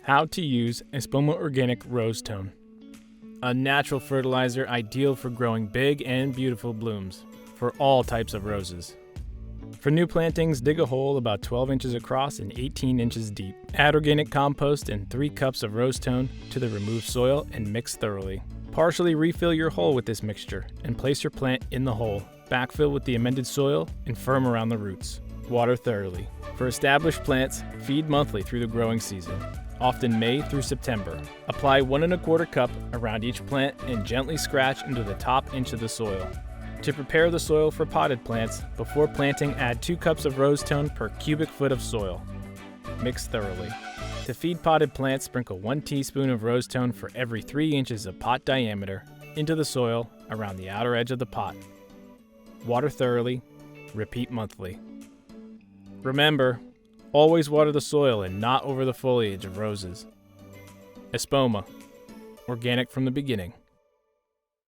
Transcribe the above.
How to use Espoma Organic Rose-tone, a natural fertilizer ideal for growing big and beautiful blooms for all types of roses. For new plantings, dig a hole about 12 inches across and 18 inches deep. Add organic compost and 3 cups of rose-tone to the removed soil and mix thoroughly. Partially refill your hole with this mixture and place your plant in the hole. Backfill with the amended soil and firm around the roots. Water thoroughly. For established plants, feed monthly through the growing season, often May through September. Apply 1 1/4 cup around each plant and gently scratch into the top inch of the soil. To prepare the soil for potted plants, before planting add 2 cups of rose-tone per cubic foot of soil. Mix thoroughly. To feed potted plants, sprinkle 1 teaspoon of rose-tone for every 3 inches of pot diameter into the soil around the outer edge of the pot. Water thoroughly. Repeat monthly. Remember, always water the soil and not over the foliage of roses. Espoma, organic from the beginning.